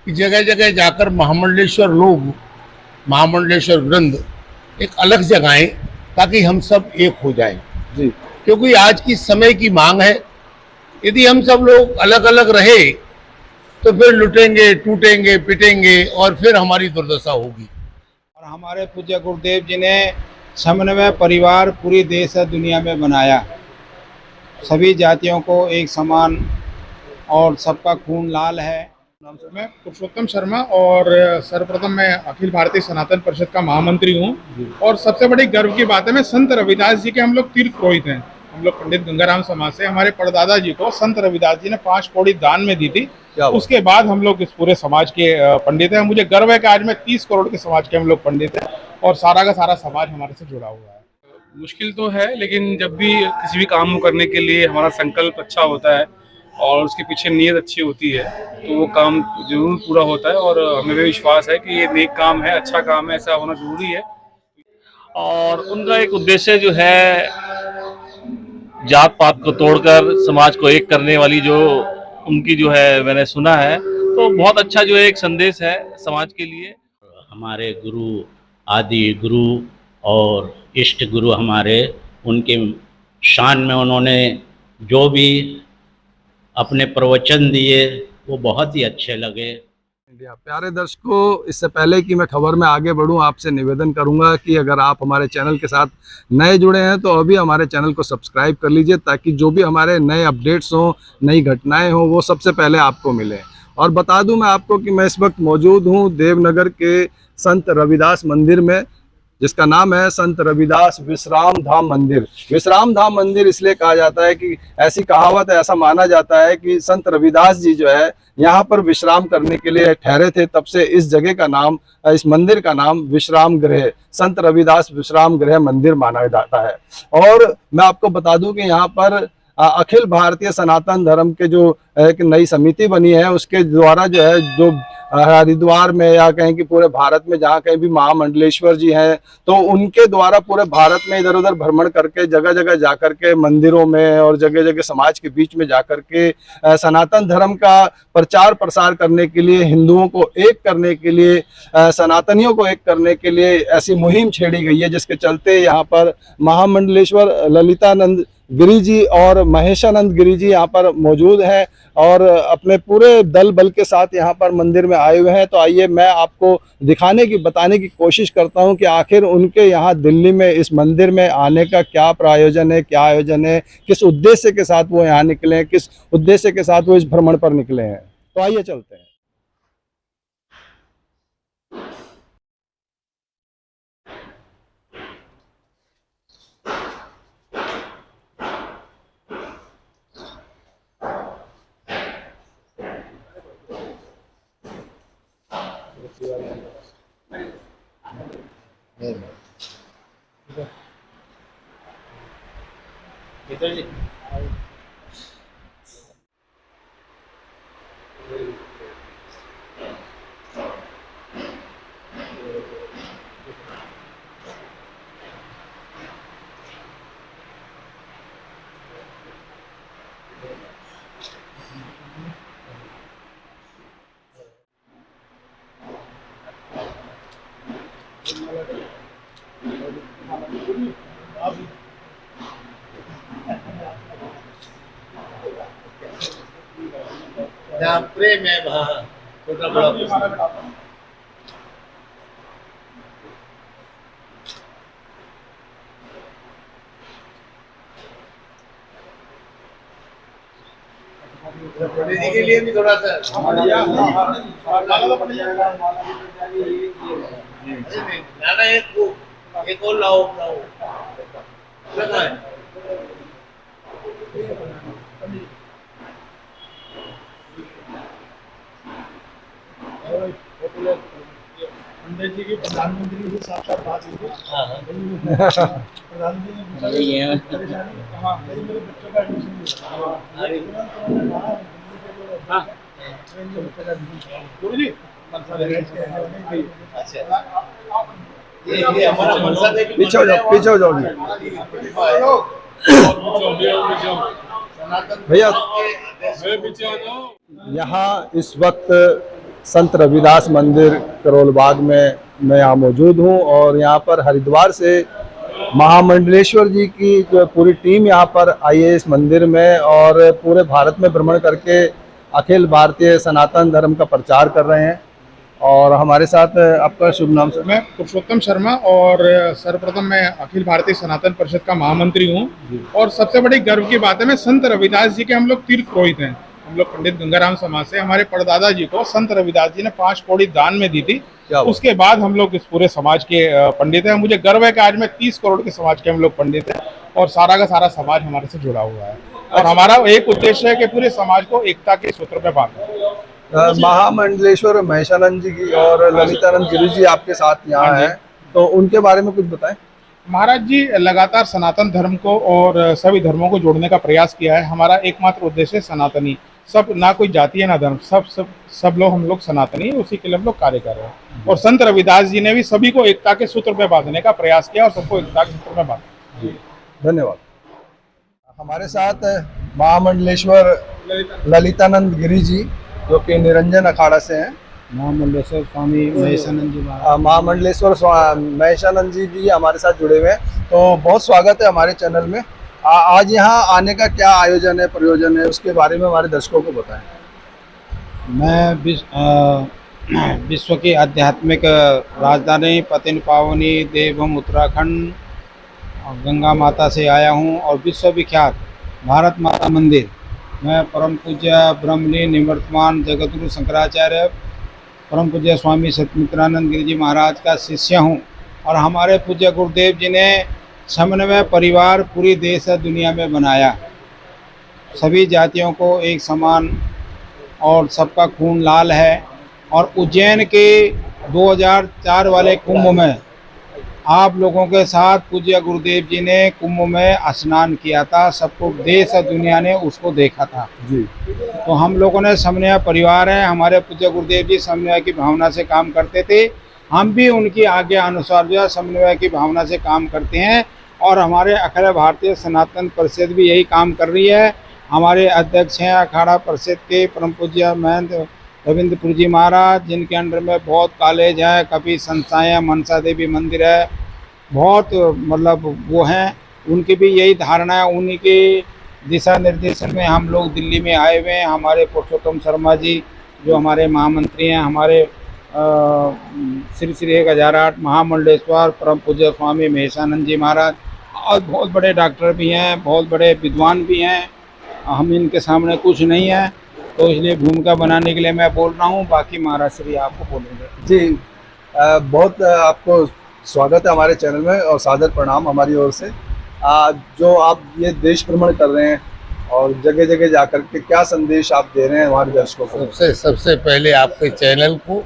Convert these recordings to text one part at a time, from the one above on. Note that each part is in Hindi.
कि जगह जगह जाकर महामंडलेश्वर लोग, महामंडलेश्वर वृंद एक अलग जगाएं ताकि हम सब एक हो जाएं। जी। क्योंकि आज की समय की मांग है। यदि हम सब लोग अलग अलग रहे तो फिर लुटेंगे, टूटेंगे, पिटेंगे और फिर हमारी दुर्दशा होगी। और हमारे पूज्य गुरुदेव जी ने समन्वय परिवार पूरी देश और दुनिया में बनाया, सभी जातियों को एक समान और सबका खून लाल है। नाम से मैं पुरुषोत्तम शर्मा और सर्वप्रथम मैं अखिल भारतीय सनातन परिषद का महामंत्री हूँ। और सबसे बड़ी गर्व की बात है, मैं संत रविदास जी के हम लोग तीर्थ पुरोहित हैं। हम लोग पंडित गंगाराम समाज से, हमारे परदादा जी को संत रविदास जी ने 5 कौड़ी दान में दी थी। उसके बाद हम लोग इस पूरे समाज के पंडित हैं। मुझे गर्व है कि आज मैं 30 करोड़ के समाज के हम लोग पंडित हैं और सारा का सारा समाज हमारे से जुड़ा हुआ है। मुश्किल तो है, लेकिन जब भी किसी भी काम को करने के लिए हमारा संकल्प अच्छा होता है और उसके पीछे नीयत अच्छी होती है तो वो काम जरूर पूरा होता है। और हमें भी विश्वास है कि ये नेक काम है, अच्छा काम है, ऐसा होना जरूरी है। और उनका एक उद्देश्य जो है जात पात को तोड़कर समाज को एक करने वाली जो उनकी जो है मैंने सुना है, तो बहुत अच्छा जो है एक संदेश है समाज के लिए। हमारे गुरु, आदि गुरु और इष्ट गुरु हमारे, उनके शान में उन्होंने जो भी अपने प्रवचन दिए वो बहुत ही अच्छे लगे। प्यारे दर्शकों, इससे पहले कि मैं खबर में आगे बढ़ूं, आपसे निवेदन करूंगा कि अगर आप हमारे चैनल के साथ नए जुड़े हैं तो अभी हमारे चैनल को सब्सक्राइब कर लीजिए, ताकि जो भी हमारे नए अपडेट्स हों, नई घटनाएं हों, वो सबसे पहले आपको मिले। और बता दूं मैं आपको कि मैं इस वक्त मौजूद हूं देवनगर के संत रविदास मंदिर में, जिसका नाम है संत रविदास विश्राम धाम मंदिर। विश्राम धाम मंदिर इसलिए कहा जाता है कि ऐसी कहावत है, ऐसा माना जाता है कि संत रविदास जी जो है यहाँ पर विश्राम करने के लिए ठहरे थे, तब से इस जगह का नाम, इस मंदिर का नाम विश्राम गृह, संत रविदास विश्राम गृह मंदिर माना जाता है। और मैं आपको बता दूं कि यहाँ पर अखिल भारतीय सनातन धर्म के जो एक नई समिति बनी है, उसके द्वारा जो है, जो हरिद्वार में या कहीं कि पूरे भारत में जहाँ कहीं भी महामंडलेश्वर जी हैं, तो उनके द्वारा पूरे भारत में इधर उधर भ्रमण करके जगह जगह जाकर के मंदिरों में और जगह जगह समाज के बीच में जाकर के सनातन धर्म का प्रचार प्रसार करने के लिए, हिंदुओं को एक करने के लिए, सनातनियों को एक करने के लिए ऐसी मुहिम छेड़ी गई है, जिसके चलते यहाँ पर महामंडलेश्वर ललितानंद गिरी जी और महेशानंद गिरी जी यहाँ पर मौजूद हैं और अपने पूरे दल बल के साथ यहाँ पर मंदिर में आए हुए हैं। तो आइए मैं आपको दिखाने की, बताने की कोशिश करता हूँ कि आखिर उनके यहाँ दिल्ली में इस मंदिर में आने का क्या प्रायोजन है, क्या आयोजन है, किस उद्देश्य के साथ वो यहाँ निकले हैं, किस उद्देश्य के साथ वो इस भ्रमण पर निकले हैं। तो आइए चलते हैं। जहाँ प्रेम है वहाँ छोटा बड़ा पंडित जी के लिए भी थोड़ा सा लाना, एक और लाओ लगा है। पंडित जी की प्रधानमंत्री से साक्षात बात हुई थी। प्रधानमंत्री ने पूछा परेशानी, हाँ मेरे बच्चों का एडमिशन गुरु जी पीछे हो जाओ, पीछे हो जाओ भैया। यहाँ इस वक्त संत रविदास मंदिर करोल बाग में मैं यहाँ मौजूद हूँ और यहाँ पर हरिद्वार से महामंडलेश्वर जी की जो पूरी टीम यहाँ पर आई है इस मंदिर में और पूरे भारत में भ्रमण करके अखिल भारतीय सनातन धर्म का प्रचार कर रहे हैं। और हमारे साथ आपका शुभ नाम सर? मैं पुरुषोत्तम शर्मा और सर्वप्रथम मैं अखिल भारतीय सनातन परिषद का महामंत्री हूँ। और सबसे बड़ी गर्व की बात है, मैं संत रविदास जी के हम लोग तीर्थ पुरोहित हैं। हम लोग पंडित गंगाराम समाज से, हमारे परदादा जी को संत रविदास जी ने 5 कौड़ी दान में दी थी। उसके बाद हम लोग इस पूरे समाज के पंडित हैं। मुझे गर्व है कि आज मैं 30 करोड़ के समाज के हम लोग पंडित हैं और सारा का सारा समाज हमारे से जुड़ा हुआ है। और हमारा एक उद्देश्य है कि पूरे समाज को एकता के सूत्र पे बांधना। महामंडलेश्वर महेशानंद जी की और ललितानंद गिरी जी आपके साथ यहाँ हैं, तो उनके बारे में कुछ बताएं। महाराज जी लगातार सनातन धर्म को और सभी धर्मों को जोड़ने का प्रयास किया है। हमारा एकमात्र उद्देश्य सनातनी, सब, ना कोई जाति है ना धर्म, सब लोग हम लोग सनातनी, उसी के लिए हम लोग कार्य कर रहे हैं। और संत रविदास जी ने भी सभी को एकता के सूत्र पे बांधने का प्रयास किया और सबको एकता के सूत्र में बांधा। धन्यवाद। हमारे साथ महामंडलेश्वर ललितानंद गिरी जी जो कि निरंजन अखाड़ा से हैं। महामंडलेश्वर स्वामी महेशानंद जी महामंडलेश्वर महेशानंद जी भी हमारे साथ जुड़े हुए हैं, तो बहुत स्वागत है हमारे चैनल में। आज यहाँ आने का क्या आयोजन है, प्रयोजन है, उसके बारे में हमारे दर्शकों को बताएं। मैं विश्व की आध्यात्मिक राजधानी पतिन पावनी देवभूमि उत्तराखंड गंगा माता से आया हूँ और विश्व विख्यात भारत माता मंदिर, मैं परम पूज्य ब्रह्मलीन निवर्तमान जगतगुरु शंकराचार्य परम पूज्य स्वामी सत्यमित्रानंद गिरी जी महाराज का शिष्य हूँ। और हमारे पूज्य गुरुदेव जी ने समन्वय परिवार पूरी देश और दुनिया में बनाया, सभी जातियों को एक समान और सबका खून लाल है। और उज्जैन के 2004 वाले कुंभ में आप लोगों के साथ पूज्य गुरुदेव जी ने कुंभ में स्नान किया था, सबको देश और दुनिया ने उसको देखा था जी। तो हम लोगों ने समन्वय परिवार है, हमारे पूज्य गुरुदेव जी समन्वय की भावना से काम करते थे, हम भी उनकी आज्ञा अनुसार जो है समन्वय की भावना से काम करते हैं। और हमारे अखिल भारतीय सनातन परिषद भी यही काम कर रही है। हमारे अध्यक्ष हैं अखाड़ा परिषद के परम पूज्य महंत रविंद्रपुर जी महाराज, जिनके अंडर में बहुत कॉलेज है, काफ़ी संस्थाएँ, मनसा देवी मंदिर है, बहुत मतलब वो हैं। उनकी भी यही धारणा है, उन्हीं के दिशा निर्देशन में हम लोग दिल्ली में आए हुए हैं। हमारे पुरुषोत्तम शर्मा जी जो हमारे महामंत्री हैं, हमारे श्री श्री 1008 महामंडलेश्वर परम पूज्य स्वामी महेशानंद जी महाराज, और बहुत बड़े डॉक्टर भी हैं, बहुत बड़े विद्वान भी हैं। हम इनके सामने कुछ नहीं है, तो इसलिए भूमिका बनाने के लिए मैं बोल रहा हूँ। बाकी महाराज श्री आपको बोलेंगे। जी बहुत आपको स्वागत है हमारे चैनल में और सादर प्रणाम हमारी ओर से। जो आप ये देश भ्रमण कर रहे हैं और जगह जगह जाकर के क्या संदेश आप दे रहे हैं हमारे दर्शकों को? सबसे पहले आपके चैनल को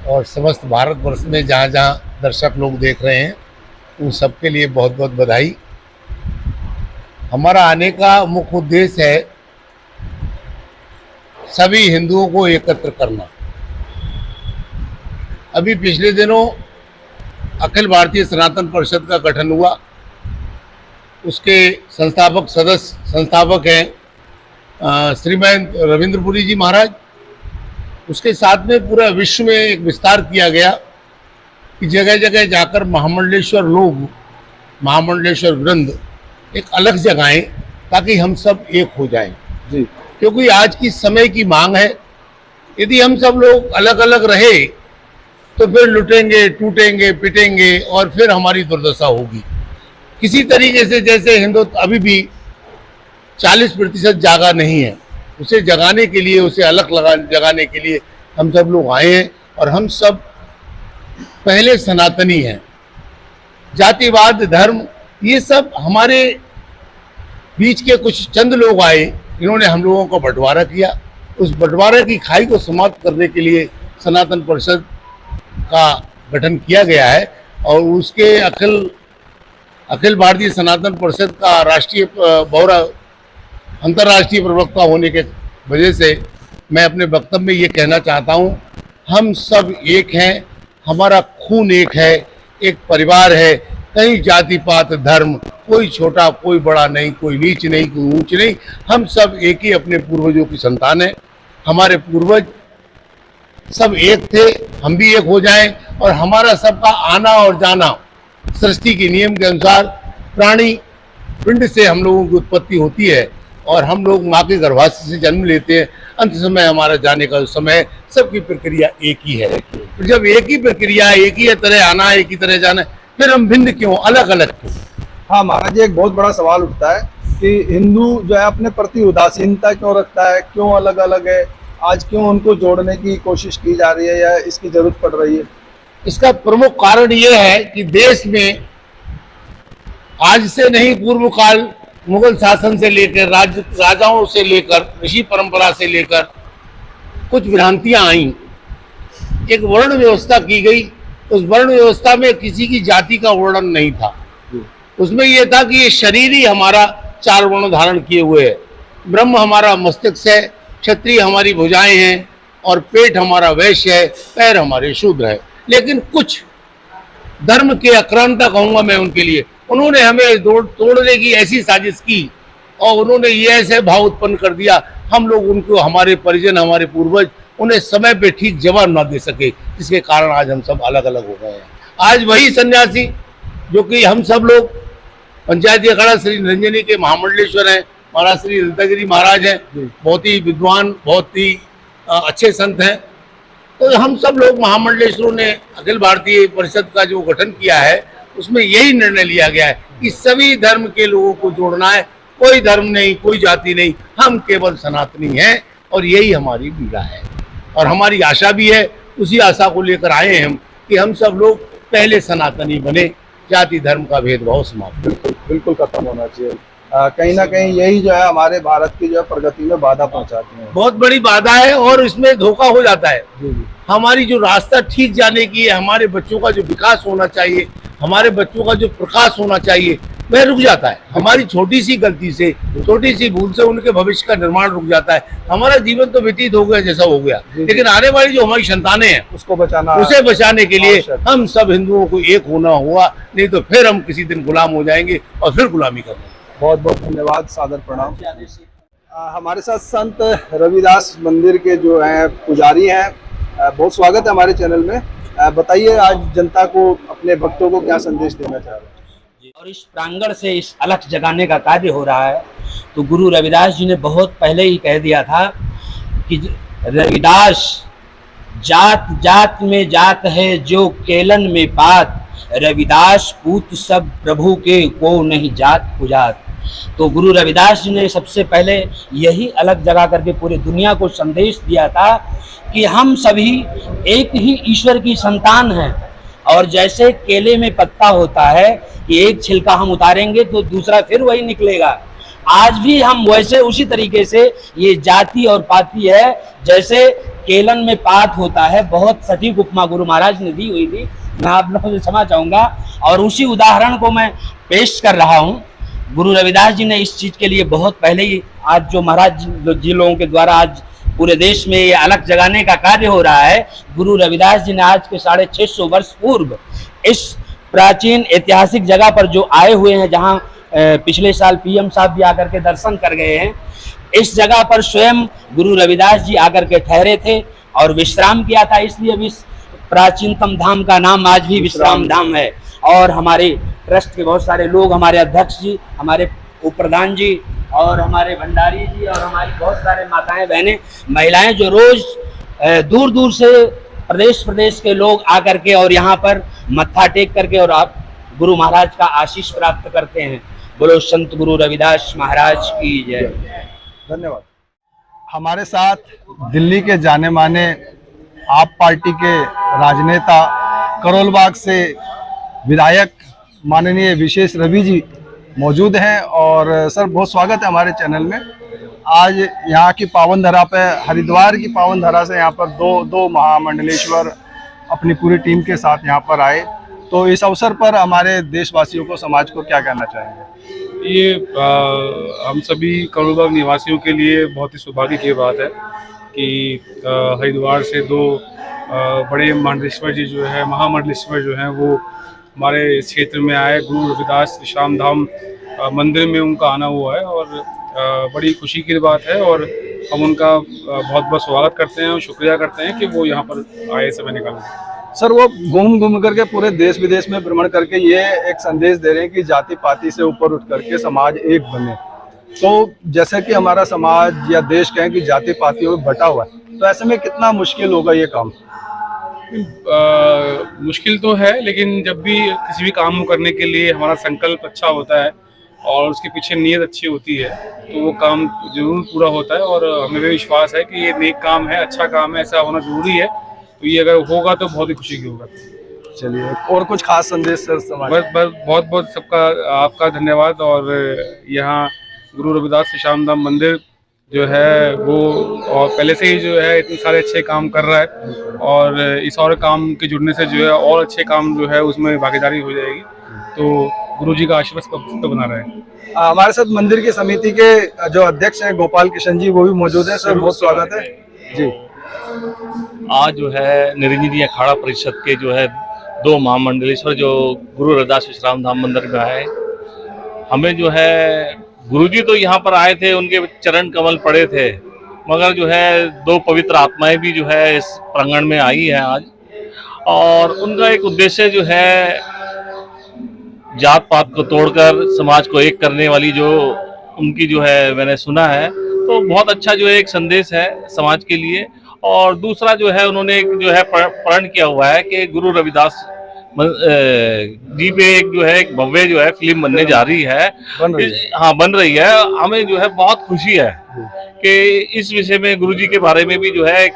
और समस्त भारतवर्ष में जहाँ जहाँ दर्शक लोग देख रहे हैं उन सबके लिए बहुत बहुत बधाई। हमारा आने का मुख्य उद्देश्य है सभी हिंदुओं को एकत्र करना। अभी पिछले दिनों अखिल भारतीय सनातन परिषद का गठन हुआ, उसके संस्थापक हैं श्रीमान रविंद्रपुरी जी महाराज। उसके साथ में पूरा विश्व में एक विस्तार किया गया कि जगह जगह जाकर महामंडलेश्वर लोग, महामंडलेश्वर ग्रंथ एक अलग जगहें ताकि हम सब एक हो जाएं जी। क्योंकि आज की समय की मांग है, यदि हम सब लोग अलग अलग रहे तो फिर लुटेंगे, टूटेंगे, पिटेंगे और फिर हमारी दुर्दशा होगी। किसी तरीके से जैसे हिंदुत्व अभी भी 40% जागा नहीं है, उसे जगाने के लिए, उसे अलग जगाने के लिए हम सब लोग आए हैं। और हम सब पहले सनातनी हैं। जातिवाद, धर्म, ये सब हमारे बीच के कुछ चंद लोग आए, इन्होंने हम लोगों को बंटवारा किया। उस बंटवारे की खाई को समाप्त करने के लिए सनातन परिषद का गठन किया गया है। और उसके अखिल भारतीय सनातन परिषद का राष्ट्रीय अंतर्राष्ट्रीय प्रवक्ता होने के वजह से मैं अपने वक्तव्य में ये कहना चाहता हूँ, हम सब एक हैं, हमारा खून एक है, एक परिवार है। कहीं जाति पात धर्म, कोई छोटा कोई बड़ा नहीं, कोई नीच नहीं, कोई ऊंच नहीं, हम सब एक ही अपने पूर्वजों की संतान हैं। हमारे पूर्वज सब एक थे, हम भी एक हो जाएं और हमारा सबका आना और जाना सृष्टि के नियम के अनुसार प्राणी पिंड से हम लोगों की उत्पत्ति होती है और हम लोग माँ के गर्भाशय से जन्म लेते हैं। अंत समय हमारा जाने का समय, सबकी प्रक्रिया एक ही है। तो जब एक ही प्रक्रिया, एक ही तरह आना, एक ही तरह जाना, फिर हम भिन्न क्यों, अलग अलग क्यों? हाँ महाराज जी, एक बहुत बड़ा सवाल उठता है कि हिंदू जो है अपने प्रति उदासीनता क्यों रखता है, क्यों अलग अलग है, आज क्यों उनको जोड़ने की कोशिश की जा रही है या इसकी जरूरत पड़ रही है? इसका प्रमुख कारण यह है कि देश में आज से नहीं, पूर्व काल मुगल शासन से लेकर, राजाओं से लेकर, ऋषि परंपरा से लेकर कुछ भ्रांतियां आईं। एक वर्ण व्यवस्था की गई, उस वर्ण व्यवस्था में किसी की जाति का वर्णन नहीं था। उसमें यह था कि ये शरीर ही हमारा 4 वर्ण धारण किए हुए है। ब्रह्म हमारा मस्तिष्क है, क्षत्रिय हमारी भुजाएं हैं और पेट हमारा वैश्य है, पैर हमारे शूद्र है। लेकिन कुछ धर्म के आक्रांता कहूंगा मैं उनके लिए, उन्होंने हमें तोड़ने की ऐसी साजिश की और उन्होंने ये ऐसे भाव उत्पन्न कर दिया, हम लोग उनको, हमारे परिजन, हमारे पूर्वज उन्हें समय पे ठीक जवाब ना दे सके, जिसके कारण आज हम सब अलग अलग हो गए हैं। आज वही सन्यासी जो कि हम सब लोग पंचायती अखाड़ा श्री निरंजनी के महामंडलेश्वर हैं, महाराज श्री ललितागिरी महाराज हैं, बहुत ही विद्वान, बहुत ही अच्छे संत हैं। तो हम सब लोग महामंडलेश्वरों ने अखिल भारतीय परिषद का जो गठन किया है, उसमें यही निर्णय लिया गया है कि सभी धर्म के लोगों को जोड़ना है। कोई धर्म नहीं, कोई जाति नहीं, हम केवल सनातनी हैं और यही हमारी पीड़ा है और हमारी आशा भी है। उसी आशा को लेकर आए हैं हम कि हम सब लोग पहले सनातनी बने, जाति धर्म का भेदभाव समाप्त। बिल्कुल खत्म होना चाहिए। कहीं ना कहीं यही जो है हमारे भारत की जो है प्रगति में बाधा पहुंचाती है, बहुत बड़ी बाधा है और इसमें धोखा हो जाता है। हमारी जो रास्ता ठीक जाने की है, हमारे बच्चों का जो विकास होना चाहिए, हमारे बच्चों का जो प्रकाश होना चाहिए, वह रुक जाता है। हमारी छोटी सी गलती से, छोटी सी भूल से उनके भविष्य का निर्माण रुक जाता है। हमारा जीवन तो व्यतीत हो गया जैसा हो गया, लेकिन आने वाली जो हमारी संतानें हैं उसको बचाना, उसे बचाने के लिए हम सब हिंदुओं को एक होना हुआ, नहीं तो फिर हम किसी दिन गुलाम हो जाएंगे और फिर गुलामी करेंगे। बहुत बहुत धन्यवाद, सादर प्रणाम। हमारे साथ संत रविदास मंदिर के जो हैं पुजारी हैं, बहुत स्वागत है हमारे चैनल में। बताइए आज जनता को, अपने भक्तों को क्या संदेश देना चाह रहे हैं? और इस प्रांगण से इस अलख जगाने का कार्य हो रहा है, तो गुरु रविदास जी ने बहुत पहले ही कह दिया था कि रविदास जात जात में जात है जो केलन में पात, रविदास पूत सब प्रभु के को नहीं जात पुजात। तो गुरु रविदास जी ने सबसे पहले यही अलग जगा करके पूरी दुनिया को संदेश दिया था कि हम सभी एक ही ईश्वर की संतान हैं। और जैसे केले में पत्ता होता है कि एक छिलका हम उतारेंगे तो दूसरा फिर वही निकलेगा, आज भी हम वैसे उसी तरीके से ये जाति और पाति है, जैसे केलन में पात होता है। बहुत सटीक उपमा गुरु महाराज ने दी हुई थी, मैं आप लोगों से क्षमा चाहूँगा और उसी उदाहरण को मैं पेश कर रहा हूँ। गुरु रविदास जी ने इस चीज़ के लिए बहुत पहले ही, आज जो महाराज जी लोगों के द्वारा आज पूरे देश में ये अलख जगाने का कार्य हो रहा है, गुरु रविदास जी ने आज के 650 वर्ष पूर्व इस प्राचीन ऐतिहासिक जगह पर जो आए हुए हैं, जहाँ पिछले साल पीएम साहब भी आकर के दर्शन कर गए हैं, इस जगह पर स्वयं गुरु रविदास जी आकर के ठहरे थे और विश्राम किया था। इसलिए अब इस प्राचीनतम धाम का नाम आज भी विश्राम धाम है। और हमारे ट्रस्ट के बहुत सारे लोग, हमारे अध्यक्ष जी, हमारे उप प्रधान जी और हमारे भंडारी जी और हमारी बहुत सारे माताएं, बहनें, महिलाएं जो रोज दूर दूर से प्रदेश के लोग आकर के और यहाँ पर मत्था टेक करके और आप गुरु महाराज का आशीष प्राप्त करते हैं। बोलो संत गुरु रविदास महाराज की जय। धन्यवाद। हमारे साथ दिल्ली के जाने माने आप पार्टी के राजनेता, करोल बाग से विधायक माननीय विशेष रवि जी मौजूद हैं। और सर बहुत स्वागत है हमारे चैनल में। आज यहाँ की पावन धरा पे, हरिद्वार की पावन धरा से यहाँ पर दो महामंडलेश्वर अपनी पूरी टीम के साथ यहाँ पर आए, तो इस अवसर पर हमारे देशवासियों को, समाज को क्या कहना चाहेंगे? ये हम सभी करोल बाग निवासियों के लिए बहुत ही सौभाग्य की बात है कि हरिद्वार से 2 बड़े मंडलेश्वर जी जो है, महामंडलेश्वर जो हैं, वो हमारे क्षेत्र में आए। गुरु रविदास विश्राम धाम मंदिर में उनका आना हुआ है और बड़ी खुशी की बात है। और हम उनका बहुत बहुत स्वागत करते हैं और शुक्रिया करते हैं कि वो यहाँ पर आए, समय निकाले। सर, वो घूम घूम करके पूरे देश विदेश में भ्रमण करके ये एक संदेश दे रहे हैं कि जाति पाति से ऊपर उठ करके समाज एक बने। तो जैसे कि हमारा समाज या देश कहें कि जाति पातियों में बटा हुआ है, तो ऐसे में कितना मुश्किल होगा ये काम? मुश्किल तो है, लेकिन जब भी किसी भी काम को करने के लिए हमारा संकल्प अच्छा होता है और उसके पीछे नीयत अच्छी होती है तो वो काम जरूर पूरा होता है। और हमें भी विश्वास है कि ये नेक काम है, अच्छा काम है, ऐसा होना जरूरी है। तो ये अगर होगा तो बहुत ही खुशी की होगा। चलिए, और कुछ खास संदेश सर समाज? बस बहुत बहुत सबका आपका धन्यवाद। और यहाँ गुरु रविदास श्याम धाम मंदिर जो है वो और पहले से ही जो है इतने सारे अच्छे काम कर रहा है और इस और काम के जुड़ने से जो है और अच्छे काम जो है उसमें भागीदारी हो जाएगी। तो गुरु जी का आशीर्वाद सब बना रहे हैं। हमारे साथ मंदिर की समिति के जो अध्यक्ष हैं गोपाल किशन जी, वो भी मौजूद हैं। सर, बहुत स्वागत है जी। आज जो है निरंजनी अखाड़ा परिषद के जो है 2 महामंडलेश्वर जो गुरु रविदास विश्राम धाम मंदिर में आए, हमें जो है गुरुजी तो यहाँ पर आए थे, उनके चरण कमल पड़े थे, मगर जो है 2 पवित्र आत्माएं भी जो है इस प्रांगण में आई हैं आज। और उनका एक उद्देश्य जो है जात पात को तोड़कर समाज को एक करने वाली जो उनकी जो है मैंने सुना है, तो बहुत अच्छा जो है एक संदेश है समाज के लिए। और दूसरा जो है उन्होंने एक जो है प्रण किया हुआ है कि गुरु रविदास जी पे एक जो है एक भव्य जो है फिल्म बनने जा रही है। हाँ, बन रही है। हमें जो है बहुत खुशी है कि इस विषय में गुरुजी के बारे में भी जो है एक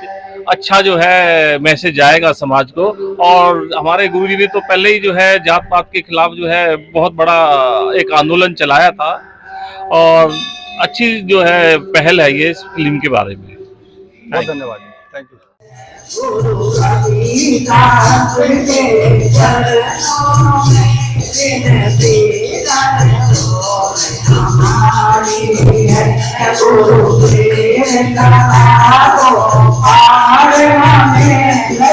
अच्छा जो है मैसेज जाएगा समाज को। और हमारे गुरुजी ने तो पहले ही जो है जात पात के खिलाफ जो है बहुत बड़ा एक आंदोलन चलाया था और अच्छी जो है पहल है ये इस फिल्म के बारे में। बहुत धन्यवाद, थैंक यू। गुरु रविदास के चरणों में विनती हमारी है। गुरु के कथा को पार हमें हमारी है।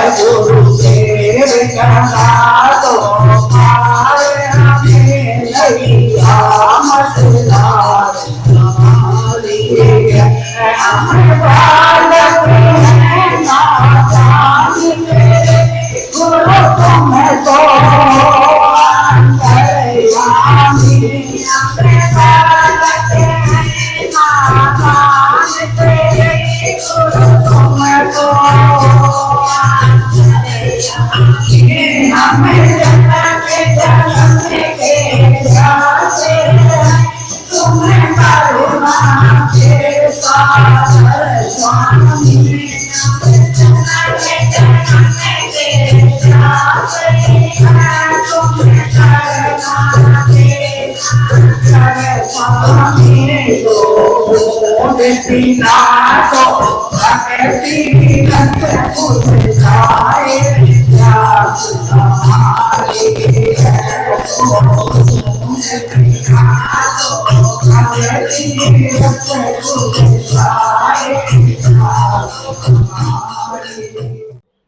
गुरु के कथा को पार हमें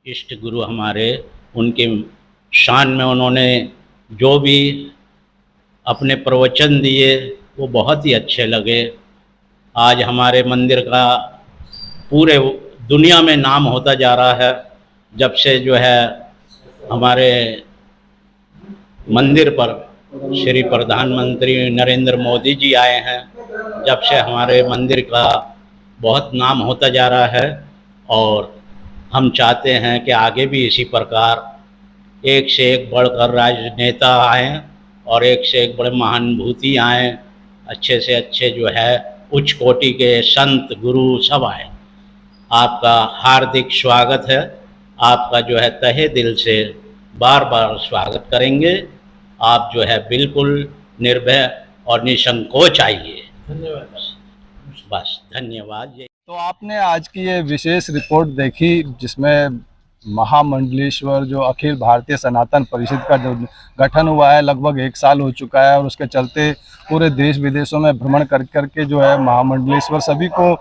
इष्ट गुरु हमारे, उनके शान में उन्होंने जो भी अपने प्रवचन दिए वो बहुत ही अच्छे लगे। आज हमारे मंदिर का पूरे दुनिया में नाम होता जा रहा है। जब से जो है हमारे मंदिर पर श्री प्रधानमंत्री नरेंद्र मोदी जी आए हैं, जब से हमारे मंदिर का बहुत नाम होता जा रहा है। और हम चाहते हैं कि आगे भी इसी प्रकार एक से एक बढ़कर राजनेता आएँ और एक से एक बड़े महानुभूति आएँ, अच्छे से अच्छे जो है उच्च कोटि के संत गुरु सब आए। आपका हार्दिक स्वागत है। आपका जो है तहे दिल से बार बार स्वागत करेंगे। आप जो है बिल्कुल निर्भय और निसंकोच आइए। धन्यवाद। बस धन्यवाद। तो आपने आज की ये विशेष रिपोर्ट देखी जिसमें महामंडलेश्वर जो अखिल भारतीय सनातन परिषद का जो गठन हुआ है लगभग 1 साल हो चुका है और उसके चलते पूरे देश विदेशों में भ्रमण कर करके जो है महामंडलेश्वर सभी को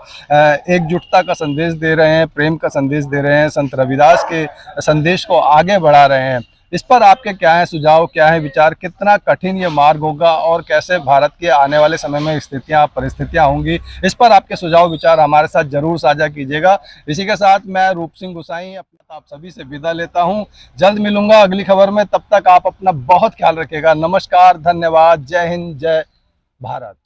एकजुटता का संदेश दे रहे हैं, प्रेम का संदेश दे रहे हैं, संत रविदास के संदेश को आगे बढ़ा रहे हैं। इस पर आपके क्या है सुझाव, क्या है विचार, कितना कठिन ये मार्ग होगा और कैसे भारत के आने वाले समय में स्थितियां परिस्थितियां होंगी, इस पर आपके सुझाव विचार हमारे साथ जरूर साझा कीजिएगा। इसी के साथ मैं रूप सिंह गुसाई अपना आप सभी से विदा लेता हूं। जल्द मिलूंगा अगली खबर में, तब तक आप अपना बहुत ख्याल रखिएगा। नमस्कार, धन्यवाद, जय हिंद, जय भारत।